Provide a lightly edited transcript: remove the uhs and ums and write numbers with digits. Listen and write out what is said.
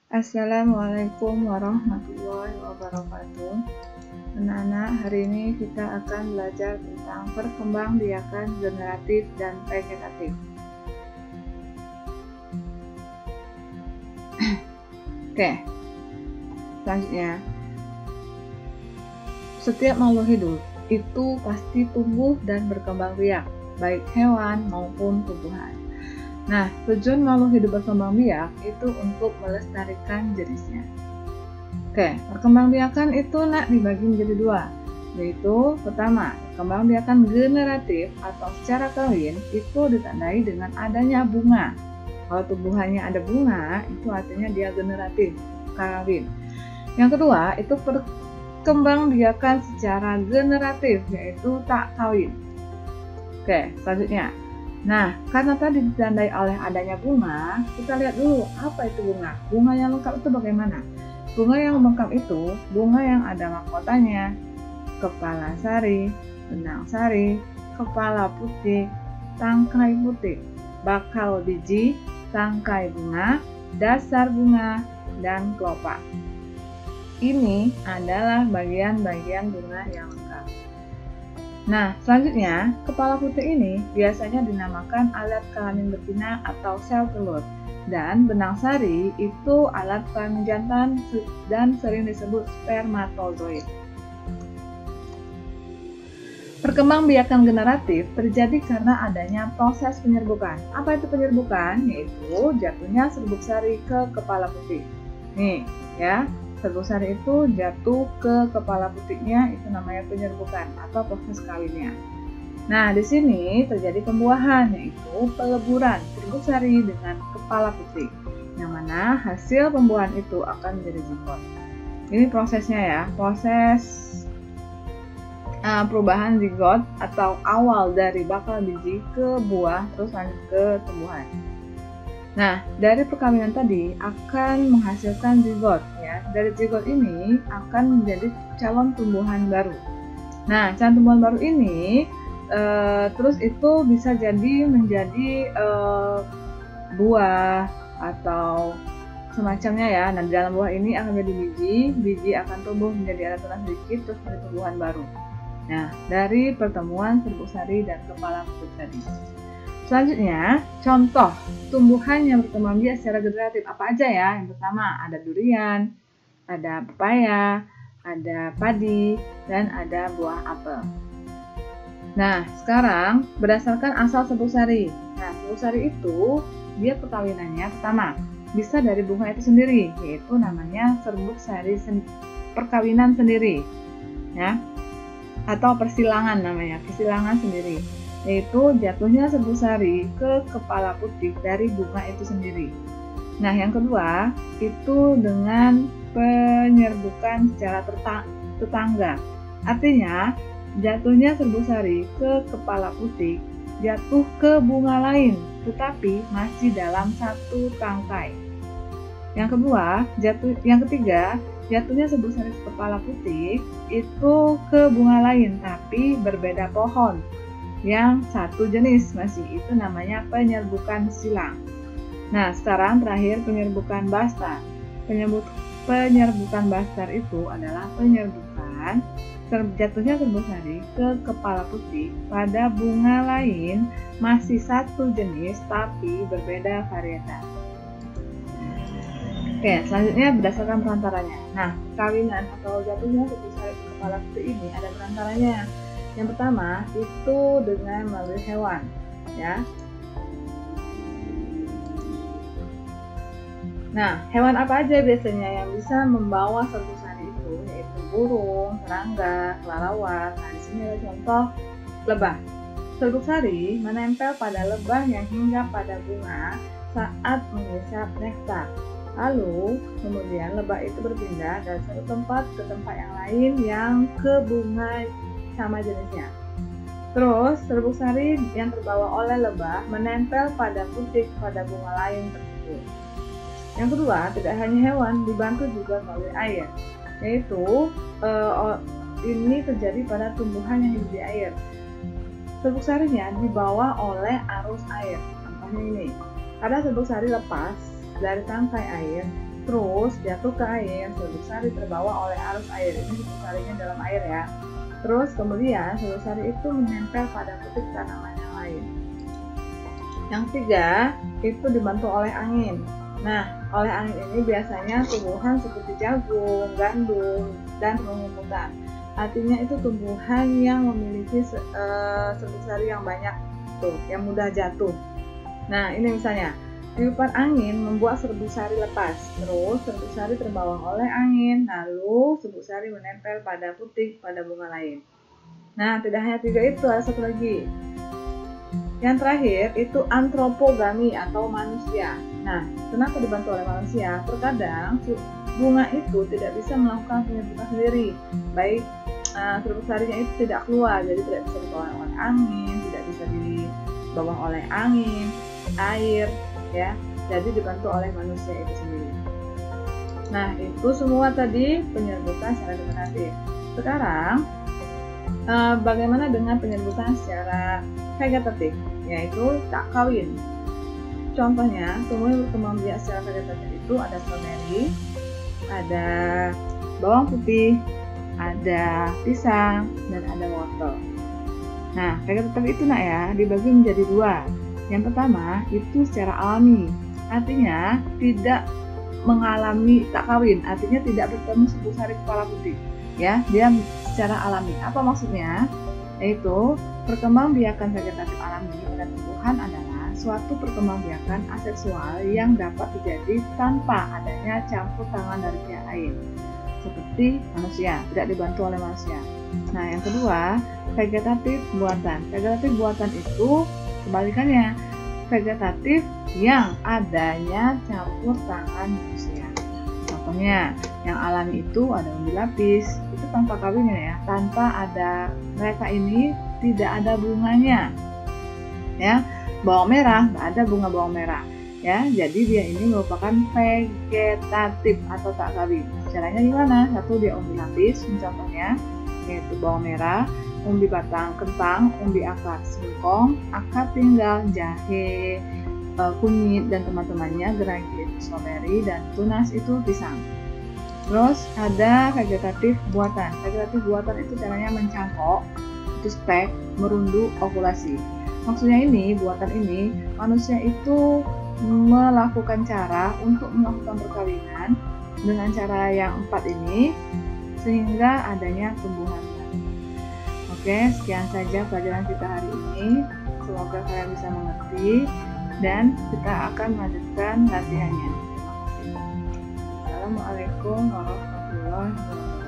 Assalamualaikum warahmatullahi wabarakatuh. Anak-anak, hari ini kita akan belajar tentang perkembangbiakan generatif dan vegetatif. Oke, selanjutnya, setiap makhluk hidup itu pasti tumbuh dan berkembang biak, baik hewan maupun tumbuhan. Nah, tujuan makhluk hidup berkembang biak itu untuk melestarikan jenisnya. Oke, perkembangbiakan itu dibagi menjadi dua, yaitu pertama, perkembangbiakan generatif atau secara kawin itu ditandai dengan adanya bunga. Kalau tumbuhannya ada bunga, itu artinya dia generatif, kawin. Yang kedua, itu perkembangbiakan secara generatif, yaitu tak kawin. Oke, selanjutnya. Nah, karena tadi ditandai oleh adanya bunga, kita lihat dulu apa itu bunga. Bunga yang lengkap itu bagaimana? Bunga yang lengkap itu bunga yang ada mahkotanya, kepala sari, benang sari, kepala putih, tangkai putih, bakal biji, tangkai bunga, dasar bunga, dan kelopak. Ini adalah bagian-bagian bunga yang lengkap. Nah, selanjutnya, kepala putih ini biasanya dinamakan alat kelamin betina atau sel telur. Dan benang sari itu alat kelamin jantan dan sering disebut spermatozoid. Perkembangbiakan generatif terjadi karena adanya proses penyerbukan. Apa itu penyerbukan? Yaitu jatuhnya serbuk sari ke kepala putih. Nih, ya. Serbuk sari itu jatuh ke kepala putihnya, itu namanya penyerbukan atau proses kawinnya. Nah, di sini terjadi pembuahan, yaitu peleburan serbuk sari dengan kepala putih, yang mana hasil pembuahan itu akan menjadi zigot. Ini prosesnya ya, proses perubahan zigot atau awal dari bakal biji ke buah, terus lanjut ke tumbuhan. Nah, dari perkawinan tadi akan menghasilkan zigot ya. Dari zigot ini akan menjadi calon tumbuhan baru. Nah, calon tumbuhan baru ini terus itu bisa jadi menjadi buah atau semacamnya ya. Nah, di dalam buah ini akan menjadi biji akan tumbuh menjadi ada tunas sedikit terus menjadi tumbuhan baru. Nah, dari pertemuan serbuk sari dan kepala putih tadi. Selanjutnya, contoh tumbuhan yang berkembang biak secara generatif apa aja ya? Yang pertama ada durian, ada pepaya, ada padi, dan ada buah apel. Nah, sekarang berdasarkan asal serbuk sari. Nah, serbuk sari itu dia perkawinannya pertama bisa dari bunga itu sendiri, yaitu namanya serbuk sari perkawinan sendiri, ya, atau persilangan namanya, persilangan sendiri. Yaitu jatuhnya serbuk sari ke kepala putih dari bunga itu sendiri. Nah, yang kedua itu dengan penyerbukan secara tetangga. Artinya, jatuhnya serbuk sari ke kepala putih jatuh ke bunga lain, tetapi masih dalam satu tangkai. Yang ketiga, jatuhnya serbuk sari ke kepala putih itu ke bunga lain, tapi berbeda pohon. Yang satu jenis masih, itu namanya penyerbukan silang. Nah, sekarang terakhir penyerbukan bastar. Penyerbukan bastar itu adalah penyerbukan jatuhnya serbuk sari ke kepala putih pada bunga lain masih satu jenis tapi berbeda varietas. Oke, selanjutnya berdasarkan perantaranya. Nah, kawinan atau jatuhnya serbuk sari ke kepala putih ini ada perantaranya. Yang pertama itu dengan melalui hewan, ya. Nah, hewan apa aja biasanya yang bisa membawa serbuk sari itu? Yaitu burung, serangga, kelelawar. Nah, di sini ada contoh lebah. Serbuk sari menempel pada lebah yang hinggap pada bunga saat menghisap nektar. Lalu, kemudian lebah itu berpindah dari satu tempat ke tempat yang lain yang ke bunga sama jenisnya. Terus, serbuk sari yang terbawa oleh lebah menempel pada putih pada bunga lain tersebut. Yang kedua, tidak hanya hewan, dibantu juga melalui air, yaitu ini terjadi pada tumbuhan yang hidup di air. Serbuk sarinya dibawa oleh arus air. Contohnya ini, ada serbuk sari lepas dari tangkai air, terus jatuh ke air, serbuk sari terbawa oleh arus air. Ini serbuk sarinya dalam air ya. Terus kemudian serbuk sari itu menempel pada putik tanaman yang lain. Yang ketiga, itu dibantu oleh angin. Nah, oleh angin ini biasanya tumbuhan seperti jagung, gandum, dan rumputan. Artinya itu tumbuhan yang memiliki serbuk sari yang banyak tuh, yang mudah jatuh. Nah, ini misalnya, tiupan angin membuat serbuk sari lepas. Terus serbuk sari terbawa oleh angin, lalu serbuk sari menempel pada putik pada bunga lain. Nah, tidak hanya tiga itu, ada satu lagi. Yang terakhir itu antropogami atau manusia. Nah, kenapa dibantu oleh manusia? Terkadang bunga itu tidak bisa melakukan penyerbukan sendiri. Baik serbuk sarinya itu tidak keluar, jadi tidak bisa dibawa oleh angin, tidak bisa dibawa oleh angin, air, ya. Jadi dibantu oleh manusia itu sendiri. Nah, itu semua tadi penyerbukan secara degeneratif. Sekarang bagaimana dengan penyerbukan secara vegetatif, yaitu tak kawin. Contohnya, tumbuhan berkembang biak secara vegetatif itu ada stroberi, ada bawang putih, ada pisang, dan ada wortel. Nah, vegetatif itu dibagi menjadi dua. Yang pertama itu secara alami, artinya tidak mengalami tak kawin, artinya tidak bertemu serbuk sari kepala putih. Ya, dia secara alami. Apa maksudnya? Yaitu perkembangbiakan vegetatif alami pada tumbuhan adalah suatu perkembangbiakan aseksual yang dapat terjadi tanpa adanya campur tangan dari pihak lain, seperti manusia, tidak dibantu oleh manusia. Nah, yang kedua, vegetatif buatan. Vegetatif buatan itu kebalikannya, vegetatif yang adanya campur tangan manusia. Contohnya, yang alami itu ada umbi lapis, itu tanpa kawinnya ya, tanpa ada, mereka ini tidak ada bunganya, ya. Bawang merah, nggak ada bunga bawang merah, ya. Jadi dia ini merupakan vegetatif atau tak kawin. Caranya gimana? Satu, dia umbi lapis, contohnya, yaitu bawang merah, umbi batang kentang, umbi akar singkong, akar tinggal jahe, kunyit dan teman-temannya, gerangki itu stroberi, dan tunas itu pisang. Terus ada vegetatif buatan. Vegetatif buatan itu caranya mencangkok, itu stek, merunduk, ovulasi. Maksudnya ini, buatan ini, manusia itu melakukan cara untuk melakukan perkawinan dengan cara yang 4 ini, sehingga adanya tumbuhan. Oke, sekian saja pelajaran kita hari ini. Semoga kalian bisa mengerti dan kita akan melanjutkan latihannya. Terima kasih. Assalamualaikum warahmatullahi wabarakatuh.